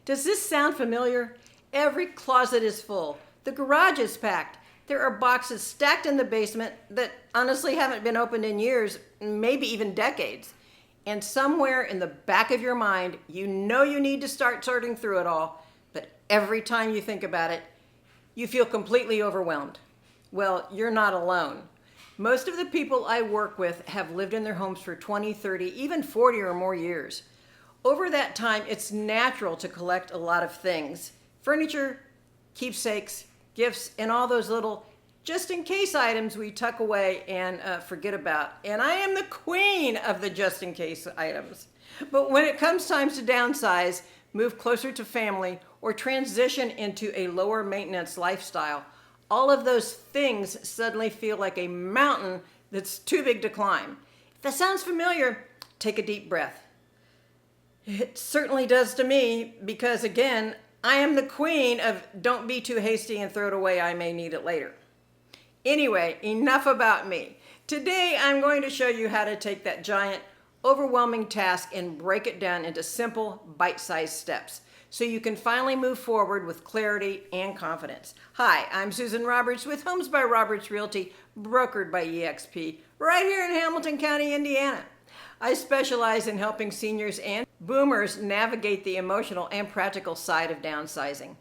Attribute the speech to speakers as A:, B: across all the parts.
A: Does this sound familiar? Every closet is full. The garage is packed. There are boxes stacked in the basement that honestly haven't been opened in years, maybe even decades. And somewhere in the back of your mind, you know you need to start sorting through it all, but every time you think about it, you feel completely overwhelmed. Well, you're not alone. Most of the people I work with have lived in their homes for 20, 30, even 40 or more years. Over that time, it's natural to collect a lot of things: furniture, keepsakes, gifts, and all those little just-in-case items we tuck away and forget about. And I am the queen of the just-in-case items. But when it comes time to downsize, move closer to family, or transition into a lower maintenance lifestyle, all of those things suddenly feel like a mountain that's too big to climb. If that sounds familiar, take a deep breath. It certainly does to me, because again, I am the queen of don't be too hasty and throw it away, I may need it later. Anyway, enough about me. Today I'm going to show you how to take that giant, overwhelming task and break it down into simple, bite-sized steps so you can finally move forward with clarity and confidence. Hi, I'm Susan Roberts with Homes by Roberts Realty, brokered by eXp, right here in Hamilton County, Indiana. I specialize in helping seniors and boomers navigate the emotional and practical side of downsizing.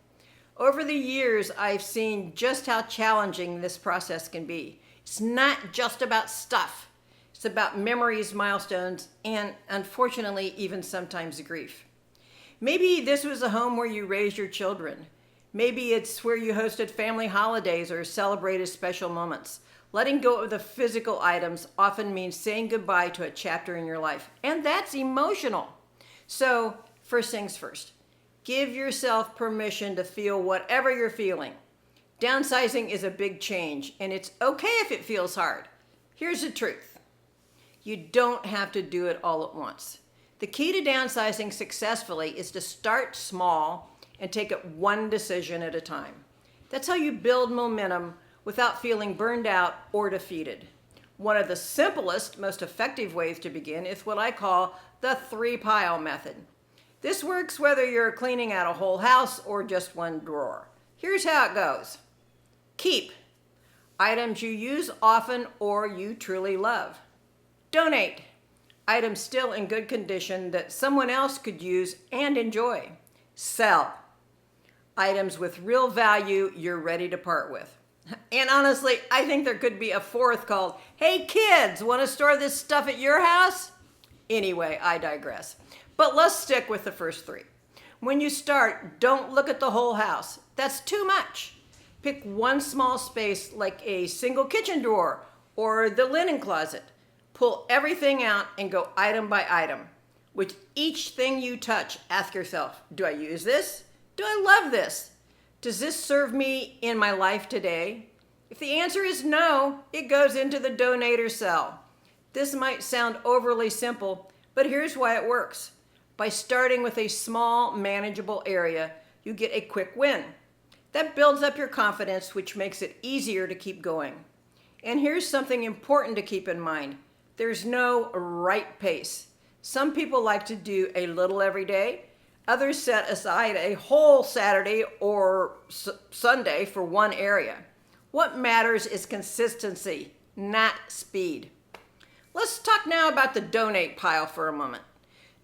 A: Over the years, I've seen just how challenging this process can be. It's not just about stuff. It's about memories, milestones, and unfortunately, even sometimes grief. Maybe this was a home where you raised your children. Maybe it's where you hosted family holidays or celebrated special moments. Letting go of the physical items often means saying goodbye to a chapter in your life, and that's emotional. So, first things first, give yourself permission to feel whatever you're feeling. Downsizing is a big change, and it's okay if it feels hard. Here's the truth. You don't have to do it all at once. The key to downsizing successfully is to start small and take it one decision at a time. That's how you build momentum without feeling burned out or defeated. One of the simplest, most effective ways to begin is what I call the 3-pile method. This works whether you're cleaning out a whole house or just one drawer. Here's how it goes. Keep items you use often or you truly love. Donate items still in good condition that someone else could use and enjoy. Sell items with real value you're ready to part with. And honestly, I think there could be a fourth called, hey kids, want to store this stuff at your house? Anyway, I digress. But let's stick with the first 3. When you start, don't look at the whole house. That's too much. Pick one small space like a single kitchen drawer or the linen closet. Pull everything out and go item by item. With each thing you touch, ask yourself, do I use this? Do I love this? Does this serve me in my life today? If the answer is no, it goes into the donate or sell. This might sound overly simple, but here's why it works. By starting with a small, manageable area, you get a quick win. That builds up your confidence, which makes it easier to keep going. And here's something important to keep in mind. There's no right pace. Some people like to do a little every day. Others set aside a whole Saturday or Sunday for one area. What matters is consistency, not speed. Let's talk now about the donate pile for a moment.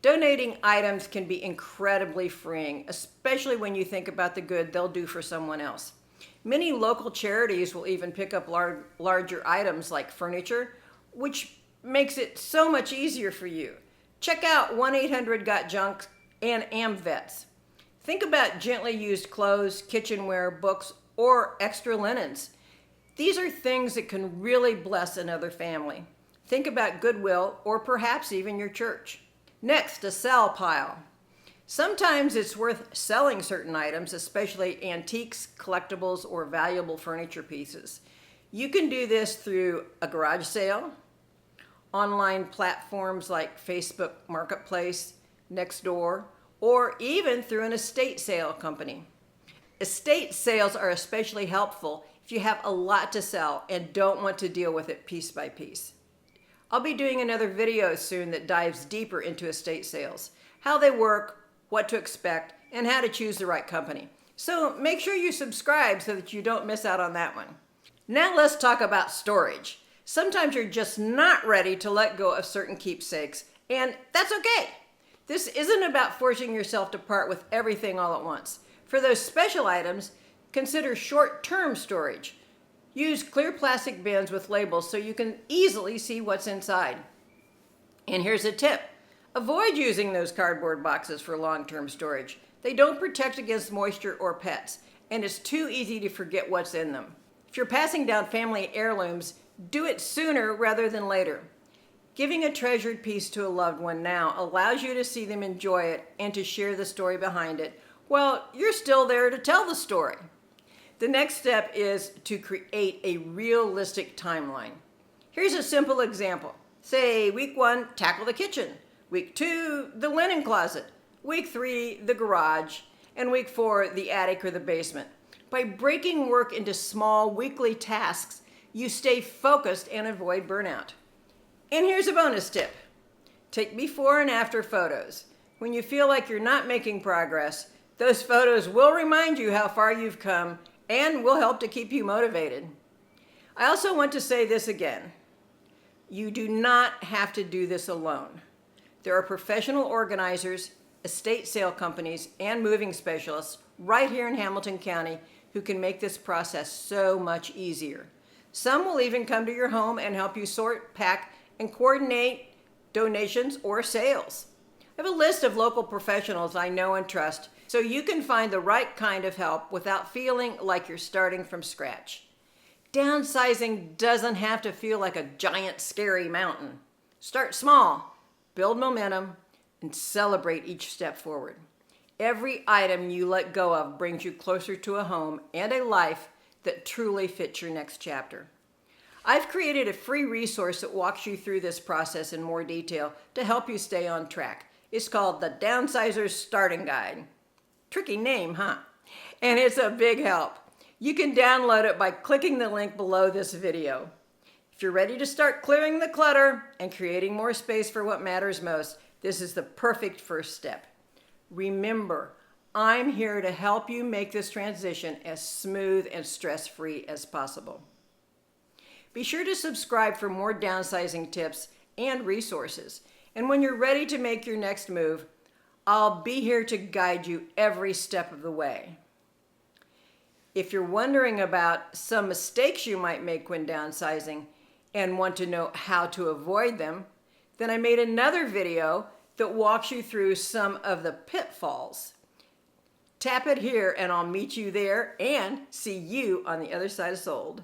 A: Donating items can be incredibly freeing, especially when you think about the good they'll do for someone else. Many local charities will even pick up larger items like furniture, which makes it so much easier for you. Check out 1-800-GOT-JUNK and AmVets. Think about gently used clothes, kitchenware, books, or extra linens. These are things that can really bless another family. Think about Goodwill or perhaps even your church. Next, a sell pile. Sometimes it's worth selling certain items, especially antiques, collectibles, or valuable furniture pieces. You can do this through a garage sale, online platforms like Facebook Marketplace, Nextdoor, or even through an estate sale company. Estate sales are especially helpful if you have a lot to sell and don't want to deal with it piece by piece. I'll be doing another video soon that dives deeper into estate sales, how they work, what to expect, and how to choose the right company. So make sure you subscribe so that you don't miss out on that one. Now let's talk about storage. Sometimes you're just not ready to let go of certain keepsakes, and that's okay. This isn't about forcing yourself to part with everything all at once. For those special items, consider short-term storage. Use clear plastic bins with labels so you can easily see what's inside. And here's a tip. Avoid using those cardboard boxes for long-term storage. They don't protect against moisture or pets, and it's too easy to forget what's in them. If you're passing down family heirlooms, do it sooner rather than later. Giving a treasured piece to a loved one now allows you to see them enjoy it and to share the story behind it. Well, you're still there to tell the story. The next step is to create a realistic timeline. Here's a simple example. Say week 1, tackle the kitchen. Week 2, the linen closet. Week 3, the garage. And week 4, the attic or the basement. By breaking work into small weekly tasks, you stay focused and avoid burnout. And here's a bonus tip. Take before and after photos. When you feel like you're not making progress, those photos will remind you how far you've come and will help to keep you motivated. I also want to say this again. You do not have to do this alone. There are professional organizers, estate sale companies, and moving specialists right here in Hamilton County who can make this process so much easier. Some will even come to your home and help you sort, pack, and coordinate donations or sales. I have a list of local professionals I know and trust so you can find the right kind of help without feeling like you're starting from scratch. Downsizing doesn't have to feel like a giant, scary mountain. Start small, build momentum, and celebrate each step forward. Every item you let go of brings you closer to a home and a life that truly fits your next chapter. I've created a free resource that walks you through this process in more detail to help you stay on track. It's called the Downsizer's Starting Guide. Tricky name, huh? And it's a big help. You can download it by clicking the link below this video. If you're ready to start clearing the clutter and creating more space for what matters most, this is the perfect first step. Remember, I'm here to help you make this transition as smooth and stress-free as possible. Be sure to subscribe for more downsizing tips and resources. And when you're ready to make your next move, I'll be here to guide you every step of the way. If you're wondering about some mistakes you might make when downsizing and want to know how to avoid them, then I made another video that walks you through some of the pitfalls. Tap it here and I'll meet you there and see you on the other side of sold.